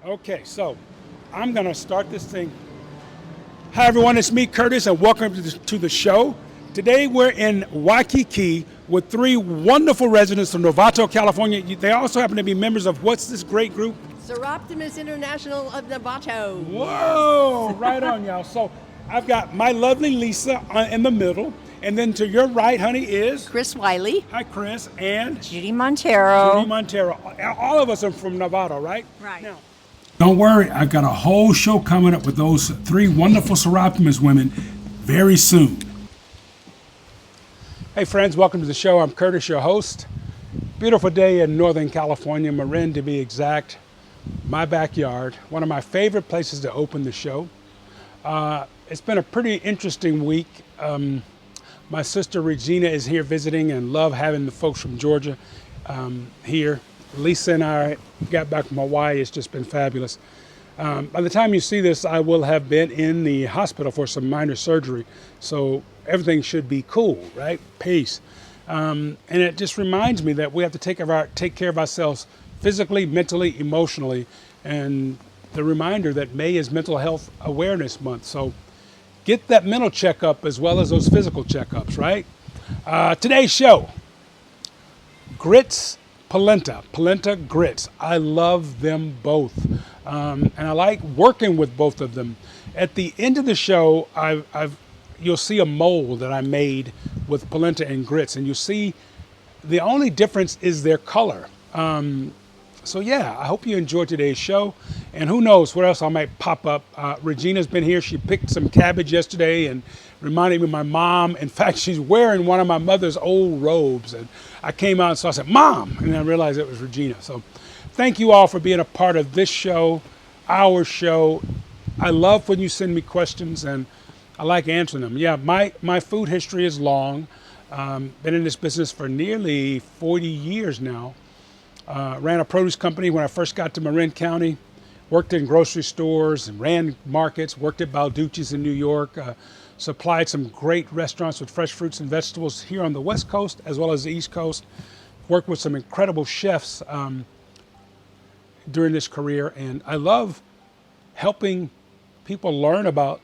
Okay, so I'm gonna start this thing. Hi everyone, it's me, Curtis, and welcome to the show. Today we're in Waikiki with three wonderful residents from Novato, California. They also happen to be members of what's this great group? Seroptimus International of Novato. Whoa, right on, y'all. So I've got my lovely Lisa in the middle, and then to your right, honey, is Chris Wiley. hi, Chris, and Judy Montero. Judy Montero. All of us are from Novato, right? Right. Now, don't worry, I've got a whole show coming up with those three wonderful Seroptimus women very soon. Hey friends, welcome to the show. I'm Curtis, your host. Beautiful day in Northern California, Marin to be exact. My backyard, one of my favorite places to open the show. It's been a pretty interesting week. My sister Regina is here visiting and love having the folks from Georgia here. Lisa and I got back from Hawaii. It's just been fabulous. By the time you see this, I will have been in the hospital for some minor surgery. So everything should be cool, right? Peace. And it just reminds me that we have to take care of ourselves physically, mentally, emotionally. And the reminder that May is Mental Health Awareness Month. So get that mental checkup as well as those physical checkups, right? Today's show, grits, polenta grits. I love them both. And I like working with both of them. At the end of the show, you'll see a mold that I made with polenta and grits, and you'll see the only difference is their color. So yeah, I hope you enjoyed today's show, and who knows what else I might pop up. Regina's been here. She picked some cabbage yesterday and reminded me of my mom. In fact, she's wearing one of my mother's old robes, and I came out and saw, I said, "Mom," and I realized it was Regina. So thank you all for being a part of this show, our show. I love when you send me questions, and I like answering them. Yeah, my food history is long. Been in this business for nearly 40 years now. Ran a produce company when I first got to Marin County. Worked in grocery stores and ran markets. Worked at Balducci's in New York. Supplied some great restaurants with fresh fruits and vegetables here on the West Coast as well as the East Coast. Worked with some incredible chefs during this career, and I love helping people learn about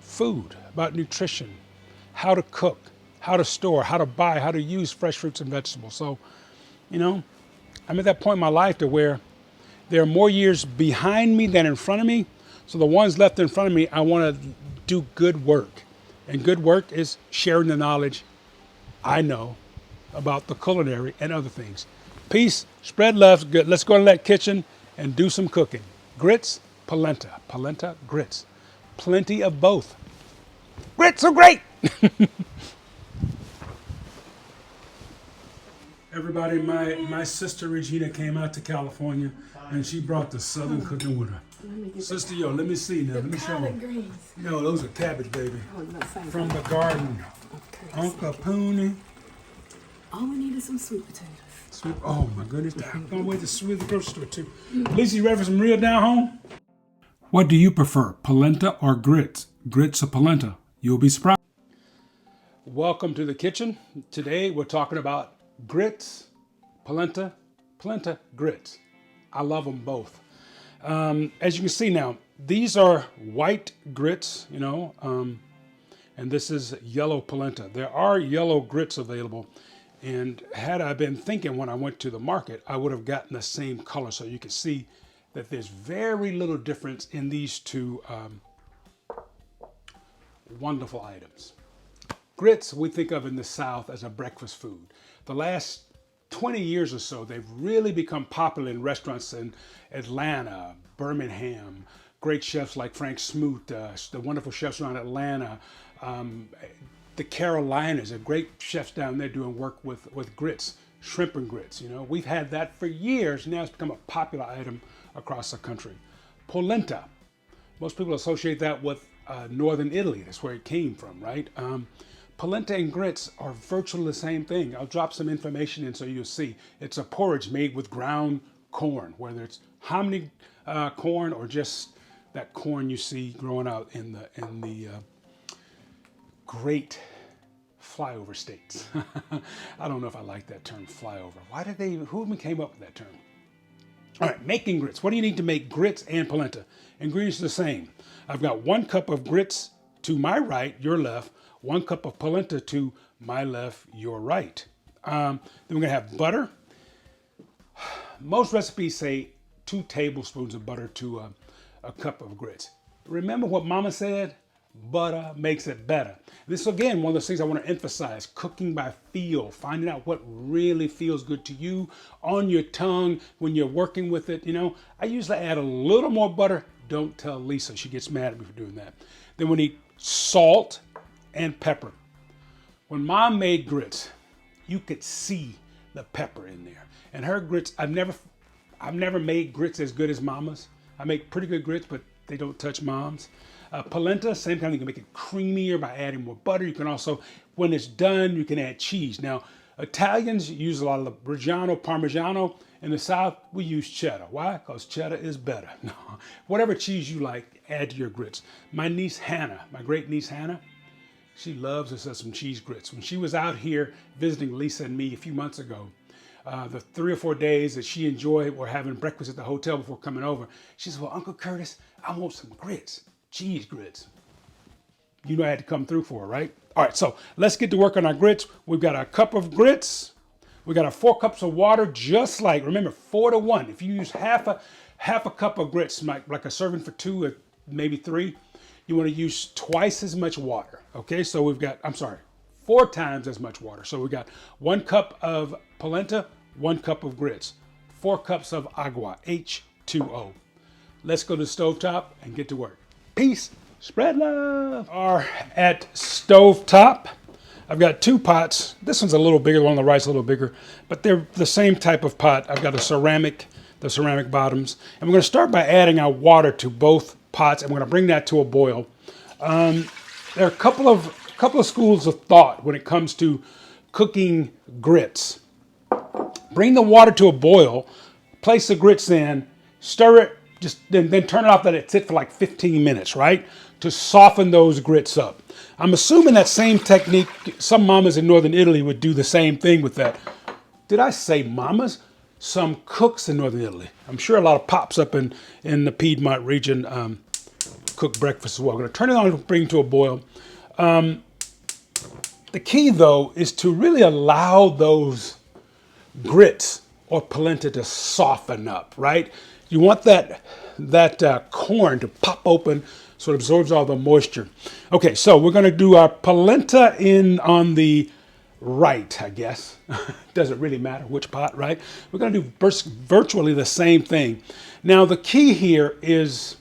food, about nutrition, how to cook, how to store, how to buy, how to use fresh fruits and vegetables. So, I'm at that point in my life to where there are more years behind me than in front of me. So the ones left in front of me, I want to do good work. And good work is sharing the knowledge I know about the culinary and other things. Peace, spread love. Good. Let's go to that kitchen and do some cooking. Grits, polenta, grits. Plenty of both. Grits are great. Everybody, my sister Regina came out to California and she brought the Southern cooking with her. Sister, let me see now. Let me show them. Greens. No, those are cabbage, baby. Oh, no, thank From the garden. Okay. Uncle Pooney. All we need is some sweet potatoes. Sweet. Oh my goodness. I'm gonna wait to sweet the grocery store too. Lisa, you ready for some real down home? What do you prefer, polenta or grits? Grits or polenta? You'll be surprised. Welcome to the kitchen. Today we're talking about grits, polenta, grits. I love them both. As you can see now, these are white grits, and this is yellow polenta. There are yellow grits available, and had I been thinking when I went to the market, I would have gotten the same color. So you can see that there's very little difference in these two wonderful items. Grits we think of in the South as a breakfast food. The last 20 years or so, they've really become popular in restaurants in Atlanta, Birmingham. Great chefs like Frank Smoot, the wonderful chefs around Atlanta. The Carolinas are great chefs down there doing work with grits, shrimp and grits. We've had that for years. Now it's become a popular item across the country. Polenta. Most people associate that with northern Italy. That's where it came from, right? Polenta and grits are virtually the same thing. I'll drop some information in so you'll see. It's a porridge made with ground corn, whether it's hominy corn or just that corn you see growing out in the great flyover states. I don't know if I like that term flyover. Who even came up with that term? All right, making grits. What do you need to make grits and polenta? Ingredients are the same. I've got 1 cup of grits to my right, your left, 1 cup of polenta to my left, your right. Then we're gonna have butter. Most recipes say 2 tablespoons of butter to a cup of grits. Remember what Mama said? Butter makes it better. This is again one of those things I want to emphasize: cooking by feel, finding out what really feels good to you on your tongue when you're working with it. You know, I usually add a little more butter. Don't tell Lisa; she gets mad at me for doing that. Then we need salt and pepper. When Mom made grits, you could see the pepper in there. And her grits, I've never made grits as good as Mama's. I make pretty good grits, but they don't touch Mom's. Polenta, same kind. You can make it creamier by adding more butter. You can also, when it's done, you can add cheese. Now, Italians use a lot of the Reggiano, Parmigiano. In the South, we use cheddar. Why? Because cheddar is better. Whatever cheese you like, add to your grits. My niece Hannah, my great niece Hannah, she loves us some cheese grits. When she was out here visiting Lisa and me a few months ago, the 3 or 4 days that she enjoyed were having breakfast at the hotel before coming over, she said, well, Uncle Curtis, I want some grits, cheese grits. You know I had to come through for her, right? All right, so let's get to work on our grits. We've got a cup of grits. We got our 4 cups of water, just like, remember, 4 to 1. If you use half a cup of grits, like a serving for 2 or maybe 3, you want to use twice as much water. Okay, so we've got, 4 times as much water. So we've got 1 cup of polenta, 1 cup of grits, 4 cups of agua, H2O. Let's go to the stovetop and get to work. Peace, spread love. Are at stovetop. I've got 2 pots. This one's a little bigger, the one on the right's a little bigger, but they're the same type of pot. I've got the ceramic bottoms. And we're gonna start by adding our water to both pots, and we're gonna bring that to a boil. There are a couple of schools of thought when it comes to cooking grits. Bring the water to a boil, place the grits in, stir it, then turn it off, let it sit for like 15 minutes, right? To soften those grits up. I'm assuming that same technique, some mamas in northern Italy would do the same thing with that. Did I say mamas? Some cooks in northern Italy. I'm sure a lot of pops up in the Piedmont region cook breakfast as well. I'm gonna turn it on and bring it to a boil. The key though is to really allow those grits or polenta to soften up, right? You want that corn to pop open so it absorbs all the moisture. Okay, so we're gonna do our polenta on the right, I guess. Doesn't really matter which pot, right? We're gonna do virtually the same thing. Now the key here is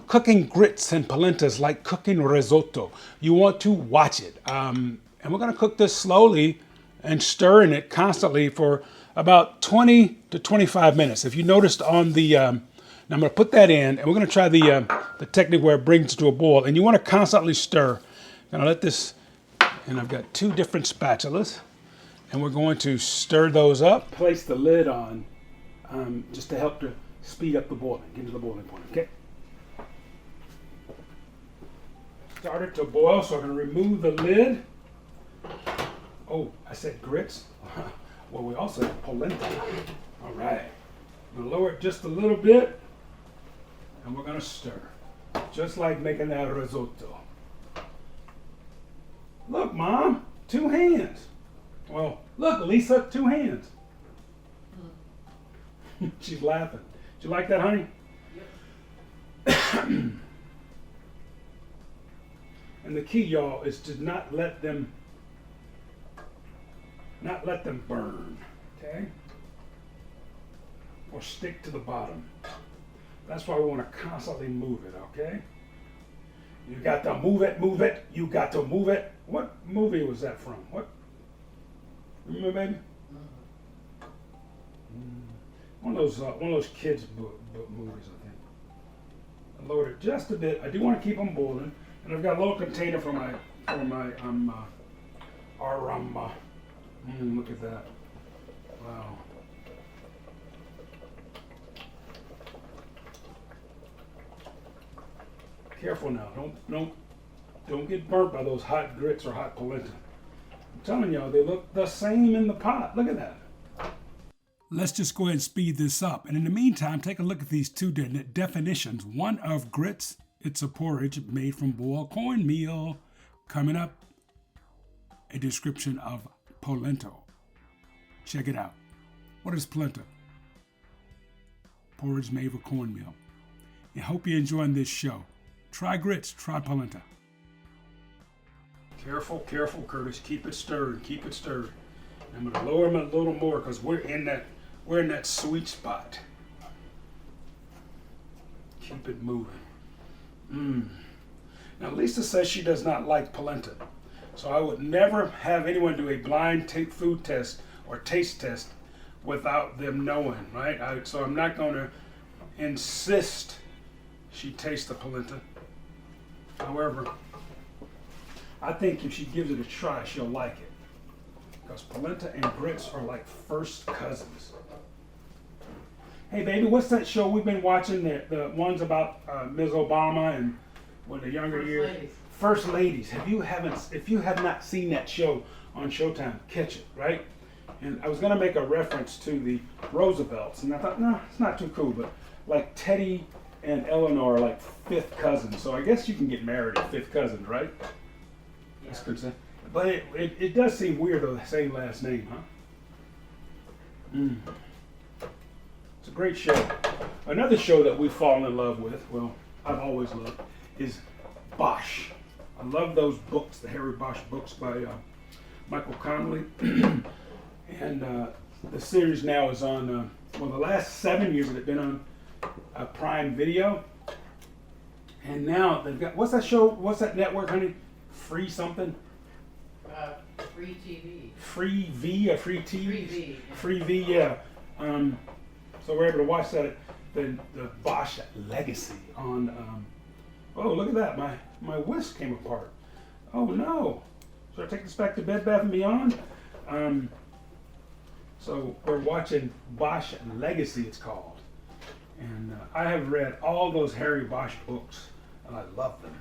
cooking grits and polentas like cooking risotto. You want to watch it. And we're gonna cook this slowly and stirring it constantly for about 20 to 25 minutes. If you noticed on the, now I'm gonna put that in and we're gonna try the technique where it brings it to a boil. And you wanna constantly stir. Gonna let this, and I've got 2 different spatulas and we're going to stir those up. Place the lid on just to help to speed up the boiling, get to the boiling point, okay? Started to boil, so I'm gonna remove the lid. Oh, I said grits. Well, we also have polenta. All right, I'm gonna lower it just a little bit and we're gonna stir. Just like making that risotto. Look, Mom, 2 hands. Well, look, Lisa, 2 hands. She's laughing. Did you like that, honey? Yep. And the key, y'all, is to not let them burn, okay? Or stick to the bottom. That's why we want to constantly move it, okay? You got to move it, you got to move it. What movie was that from? What? Remember, baby? One of those kids' book movies, I think. I lowered it just a bit. I do want to keep them boiling. And I've got a little container for my look at that. Wow. Careful now. Don't get burnt by those hot grits or hot polenta. I'm telling y'all, they look the same in the pot. Look at that. Let's just go ahead and speed this up. And in the meantime, take a look at these two definitions. One of grits, it's a porridge made from boiled cornmeal. Coming up, a description of polenta. Check it out. What is polenta? Porridge made with cornmeal. I hope you're enjoying this show. Try grits, try polenta. Careful, careful, Curtis. Keep it stirred, keep it stirred. I'm gonna lower them a little more because we're in that sweet spot. Keep it moving. Now Lisa says she does not like polenta, so I would never have anyone do a blind food test or taste test without them knowing, right? So I'm not going to insist she taste the polenta. However, I think if she gives it a try, she'll like it. Because polenta and grits are like first cousins. Hey baby, what's that show we've been watching? The ones about Ms. Obama and the younger years? First Ladies. If you have not seen that show on Showtime, catch it, right? And I was gonna make a reference to the Roosevelts, and I thought, no, it's not too cool, but like Teddy and Eleanor are like fifth cousins, so I guess you can get married to fifth cousins, right? Yeah. That's good. But it does seem weird though, the same last name, huh? It's a great show. Another show that we've fallen in love with, well, I've always loved, is Bosch. I love those books, the Harry Bosch books by Michael Connelly. And the series now is on, the last 7 years have been on Prime Video. And now they've got, what's that show, what's that network, honey? Free something? Free TV. Free V or Free TV? Free V. Free V, yeah. So we're able to watch that, the Bosch Legacy on, oh, look at that, my whisk came apart. Oh no. Should I take this back to Bed Bath & Beyond? So we're watching Bosch Legacy, it's called. And I have read all those Harry Bosch books, and I love them.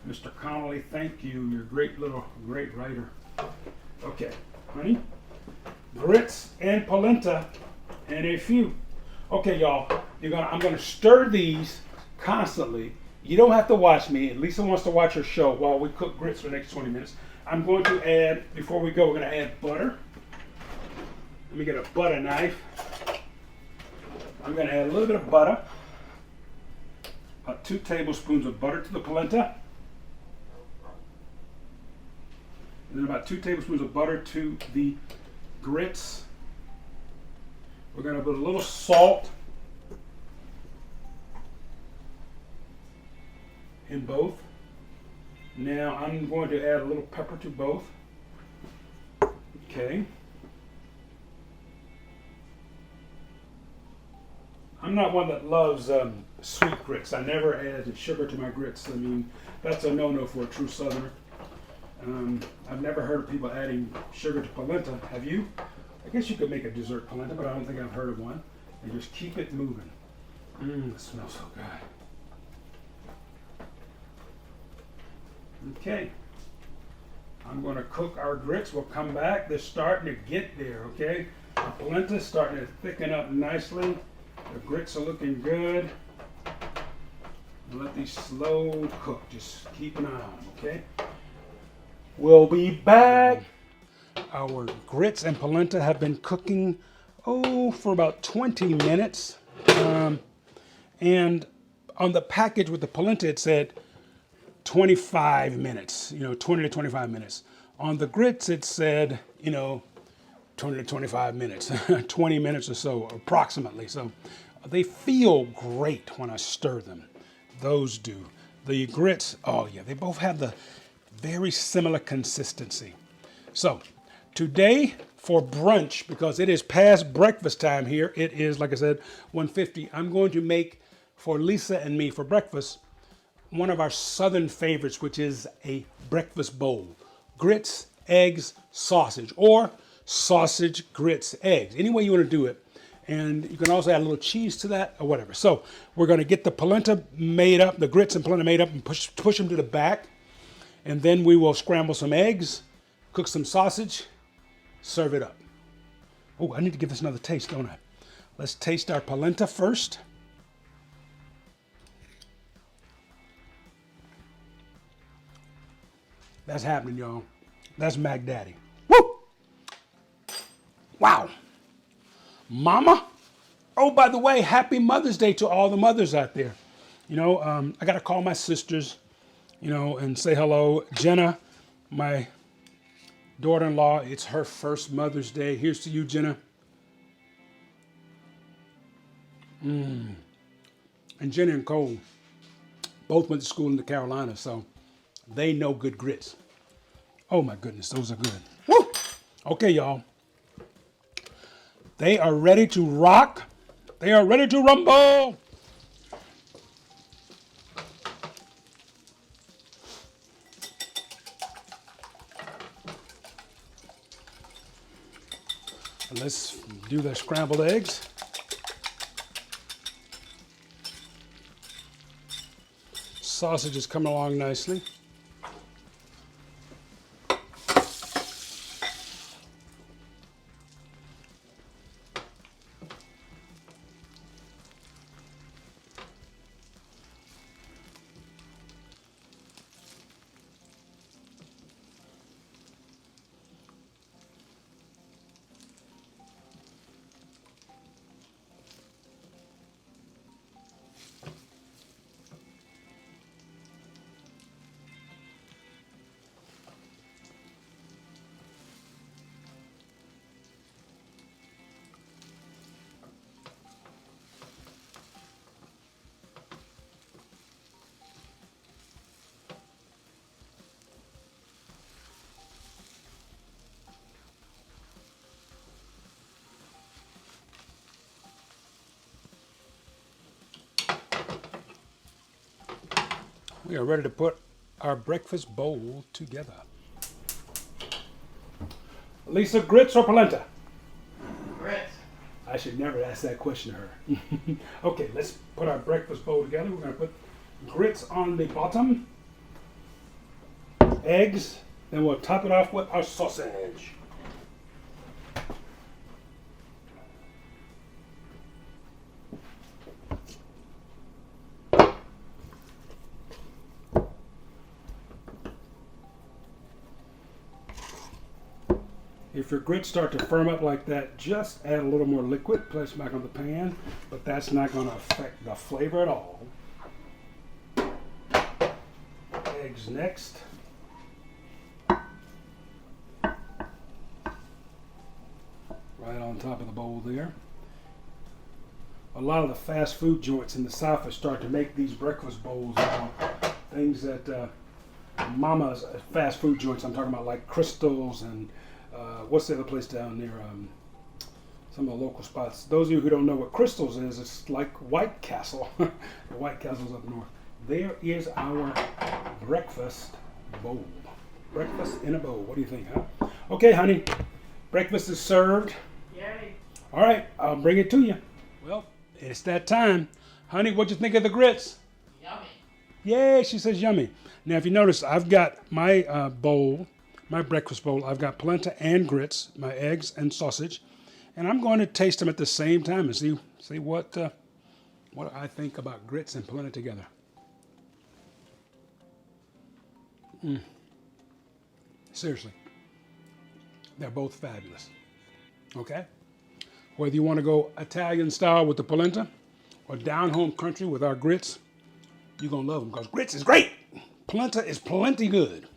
Mr. Connolly, thank you. You're a great writer. Okay, honey. Grits and polenta and a few. Okay, y'all. I'm gonna stir these constantly. You don't have to watch me. Lisa wants to watch her show while we cook grits for the next 20 minutes. I'm going to add, before we go, we're gonna add butter. Let me get a butter knife. I'm gonna add a little bit of butter. About 2 tablespoons of butter to the polenta. And then about 2 tablespoons of butter to the grits. We're going to put a little salt in both. Now I'm going to add a little pepper to both. Okay. I'm not one that loves sweet grits. I never add sugar to my grits. I mean, that's a no-no for a true Southerner. I've never heard of people adding sugar to polenta. Have you? I guess you could make a dessert polenta, but I don't think I've heard of one. And just keep it moving. It smells so good. Okay. I'm going to cook our grits. We'll come back. They're starting to get there, okay? The polenta's starting to thicken up nicely. The grits are looking good. Let these slow cook. Just keep an eye on them, okay? We'll be back. Our grits and polenta have been cooking, for about 20 minutes. And on the package with the polenta, it said 25 minutes, 20 to 25 minutes. On the grits, it said, 20 to 25 minutes, 20 minutes or so, approximately. So they feel great when I stir them. Those do. The grits, oh yeah, they both have the very similar consistency. So today for brunch, because it is past breakfast time here, it is, like I said, 1:50. I'm going to make for Lisa and me for breakfast one of our Southern favorites, which is a breakfast bowl. Grits, eggs, sausage, or sausage, grits, eggs. Any way you want to do it. And you can also add a little cheese to that or whatever. So we're going to get the polenta made up, the grits and polenta made up, and push them to the back. And then we will scramble some eggs, cook some sausage, serve it up. Oh, I need to give this another taste, don't I? Let's taste our polenta first. That's happening, y'all. That's Mac Daddy. Woo! Wow. Mama. Oh, by the way, happy Mother's Day to all the mothers out there. You know, I got to call my sisters, you know, and say hello. Jenna, my daughter-in-law, it's her first Mother's Day. Here's to you, Jenna. And Jenna and Cole both went to school in the Carolinas, so they know good grits. Oh my goodness, those are good. Woo! Okay, y'all. They are ready to rock. They are ready to rumble. Let's do the scrambled eggs. Sausage is coming along nicely. We are ready to put our breakfast bowl together. Lisa, grits or polenta? Grits. I should never ask that question to her. Okay, let's put our breakfast bowl together. We're going to put grits on the bottom, eggs, then we'll top it off with our sausage. If your grits start to firm up like that, just add a little more liquid, place it back on the pan, but that's not going to affect the flavor at all. Eggs next. Right on top of the bowl there. A lot of the fast food joints in the South are starting to make these breakfast bowls now. Things that Mama's fast food joints, I'm talking about like Crystal's and what's the other place down near some of the local spots. Those of you who don't know what Crystal's is, it's like White Castle. The White Castle's up north. There is our breakfast bowl. Breakfast in a bowl. What do you think, huh? Okay, honey. Breakfast is served. Yay. All right, I'll bring it to you. Well, it's that time. Honey, what'd you think of the grits? Yummy. Yay, she says yummy. Now, if you notice, I've got my bowl, my breakfast bowl. I've got polenta and grits, my eggs and sausage, and I'm going to taste them at the same time and see what I think about grits and polenta together. Seriously, they're both fabulous. Okay, whether you want to go Italian style with the polenta or down home country with our grits, you're gonna love them because grits is great. Polenta is plenty good.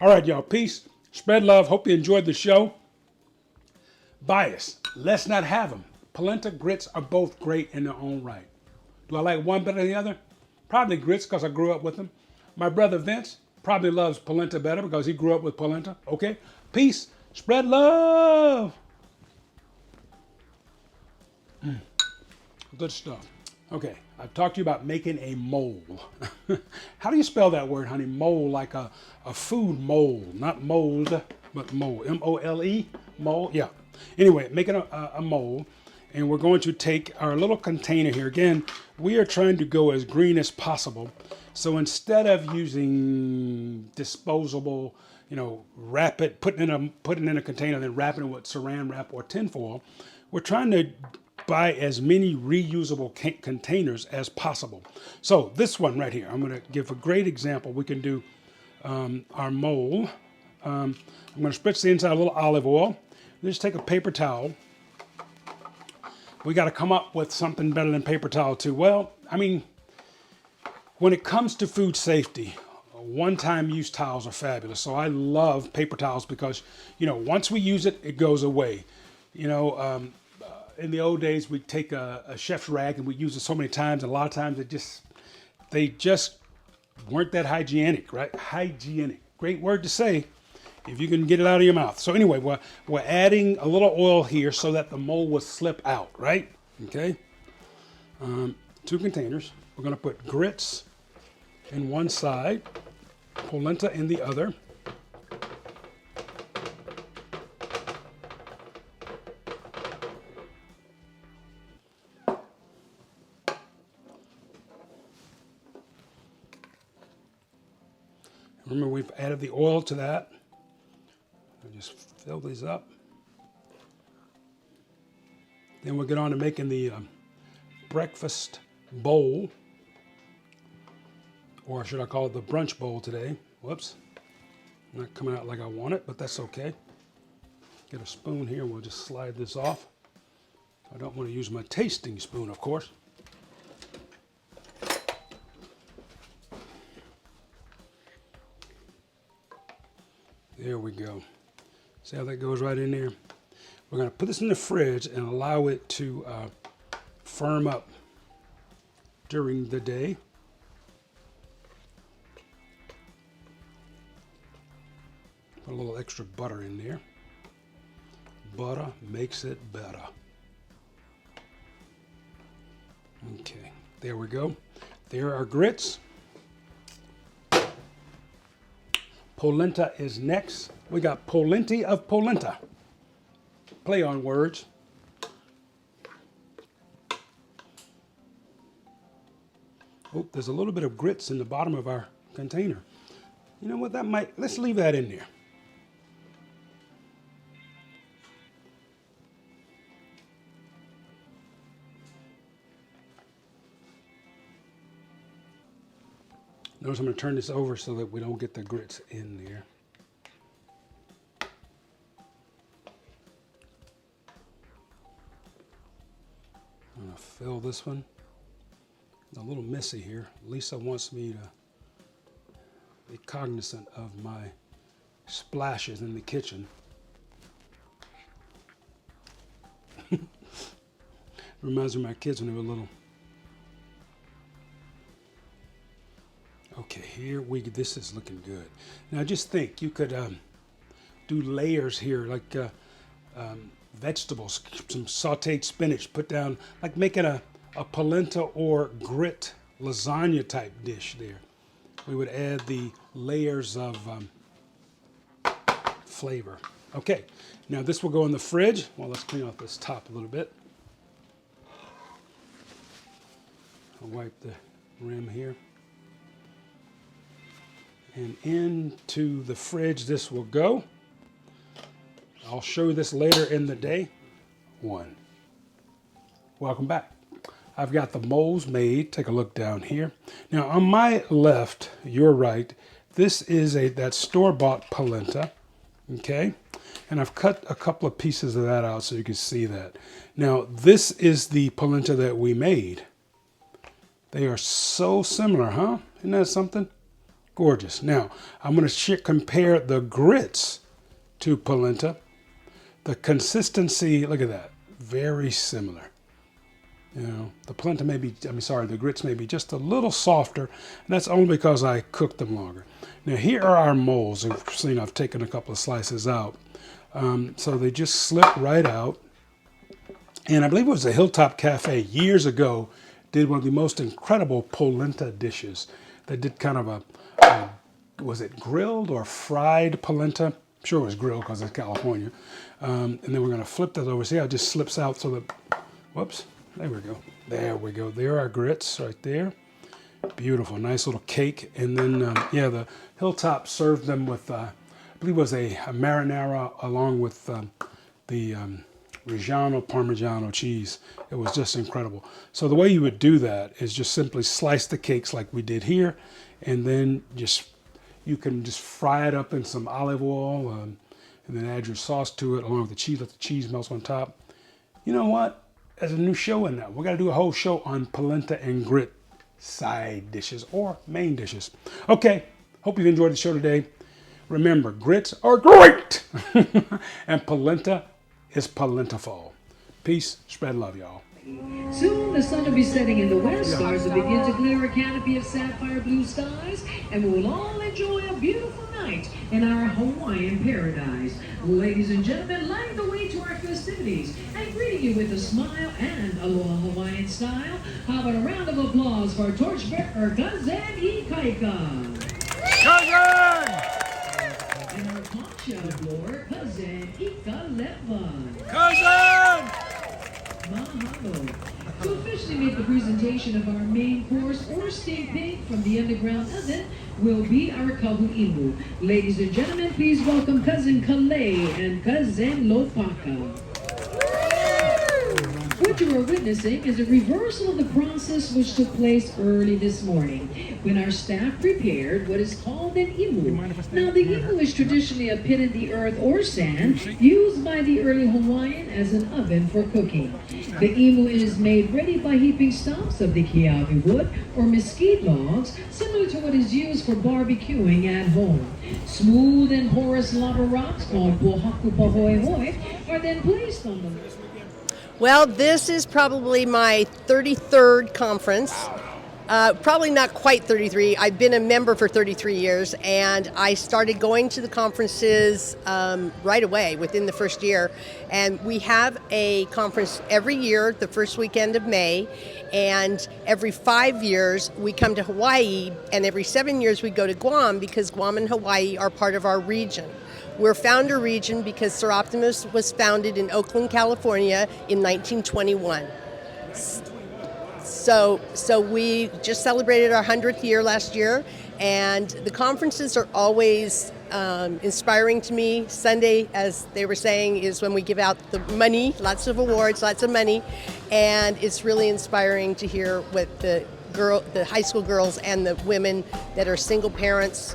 All right, y'all. Peace. Spread love. Hope you enjoyed the show. Bias. Let's not have them. Polenta, grits are both great in their own right. Do I like one better than the other? Probably grits because I grew up with them. My brother Vince probably loves polenta better because he grew up with polenta. Okay? Peace. Spread love. Good stuff. Okay, I've talked to you about making a mole. How do you spell that word, honey? Mole, like a food mole, not mold, but mole. M-O-L-E, mole, yeah. Anyway, making a mole, and we're going to take our little container here. Again, we are trying to go as green as possible. So instead of using disposable, wrap it, putting it in a container, then wrapping it with saran wrap or tinfoil. We're trying to buy as many reusable containers as possible. So this one right here, I'm going to give a great example. We can do our mold. I'm going to spritz the inside a little olive oil. Just take a paper towel. We got to come up with something better than paper towel too. Well, I mean, when it comes to food safety, one-time use towels are fabulous. So I love paper towels because, once we use it, it goes away. In the old days, we'd take a chef's rag and we'd use it so many times. And a lot of times they just weren't that hygienic, right? Hygienic. Great word to say if you can get it out of your mouth. So anyway, we're adding a little oil here so that the mold will slip out, right? Okay. 2 containers. We're going to put grits in one side, polenta in the other. Remember, we've added the oil to that. I'll just fill these up. Then we'll get on to making the breakfast bowl, or should I call it the brunch bowl today? Whoops, not coming out like I want it, but that's okay. Get a spoon here, we'll just slide this off. I don't want to use my tasting spoon, of course. There we go. See how that goes right in there? We're going to put this in the fridge and allow it to firm up during the day. Put a little extra butter in there. Butter makes it better. Okay, there we go. There are grits. Polenta is next. We got plenty of polenta. Play on words. Oh, there's a little bit of grits in the bottom of our container. You know what, let's leave that in there. Notice I'm going to turn this over so that we don't get the grits in there. I'm going to fill this one. It's a little messy here. Lisa wants me to be cognizant of my splashes in the kitchen. Reminds me of my kids when they were little. Okay, this is looking good. Now just think, you could do layers here, like vegetables, some sauteed spinach, put down, like making a polenta or grit lasagna type dish there. We would add the layers of flavor. Okay, now this will go in the fridge. Well, let's clean off this top a little bit. I'll wipe the rim here. And into the fridge this will go. I'll show you this later in the day. Welcome back. I've got the molds made. Take a look down here. Now on my left, your right, this is that store-bought polenta. Okay? And I've cut a couple of pieces of that out so you can see that. Now this is the polenta that we made. They are so similar, huh? Isn't that something? Gorgeous. Now, I'm going to compare the grits to polenta. The consistency, look at that, very similar. The polenta the grits may be just a little softer, and that's only because I cooked them longer. Now, here are our molds. You've seen I've taken a couple of slices out. So they just slip right out. And I believe it was a Hilltop Cafe years ago did one of the most incredible polenta dishes. They did kind of was it grilled or fried polenta? I'm sure it was grilled because it's California. And then we're going to flip that over. See how it just slips out so that, whoops, there we go. There we go. There are grits right there. Beautiful, nice little cake. And then, the Hilltop served them with believe it was a marinara along with the Reggiano Parmigiano cheese. It was just incredible. So the way you would do that is just simply slice the cakes like we did here, and then you can just fry it up in some olive oil, and then add your sauce to it along with the cheese. Let the cheese melt on top. You know what? There's a new show in there. We're gonna do a whole show on polenta and grit side dishes or main dishes. Okay, hope you've enjoyed the show today. Remember, grits are great, and polenta is plentiful. Peace, spread love, y'all. Soon the sun will be setting in the west, stars will begin to clear a canopy of sapphire blue skies, and we will all enjoy a beautiful night in our Hawaiian paradise. Ladies and gentlemen, lighting the way to our festivities and greeting you with a smile and aloha Hawaiian style. How about a round of applause for torchbearer Cousin Ikaika? Cousin! And our poncho floor, Cousin Ikaleva. Cousin! Mahalo. To officially make the presentation of our main course or steamed pig from the underground oven will be our kahu'imu. Ladies and gentlemen, please welcome Cousin Kalei and Cousin Lopaka. What you are witnessing is a reversal of the process which took place early this morning when our staff prepared what is called an imu. Now, the imu is traditionally a pit in the earth or sand used by the early Hawaiian as an oven for cooking. The imu is made ready by heaping stumps of the kiawe wood or mesquite logs, similar to what is used for barbecuing at home. Smooth and porous lava rocks called pohaku pahoehoe are then placed on them. Well, this is probably my 33rd conference. Probably not quite 33. I've been a member for 33 years, and I started going to the conferences right away within the first year. And we have a conference every year, the first weekend of May, and every 5 years we come to Hawaii, and every 7 years we go to Guam because Guam and Hawaii are part of our region. We're founder region because Sir Optimus was founded in Oakland, California in 1921. So we just celebrated our 100th year last year, and the conferences are always inspiring to me. Sunday, as they were saying, is when we give out the money, lots of awards, lots of money, and it's really inspiring to hear what the high school girls and the women that are single parents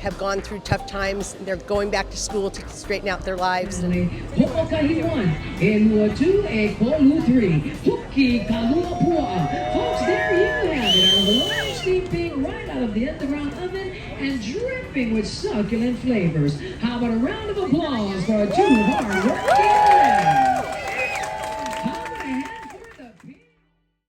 have gone through tough times. They're going back to school to straighten out their lives. Ho'okahi 1, Elua 2, and Kolu 3. Huki Kalua Pua'a. Folks, there you have it. Our Hawaiian steamed pig right out of the underground oven and dripping with succulent flavors. How about a round of applause for our two hard-working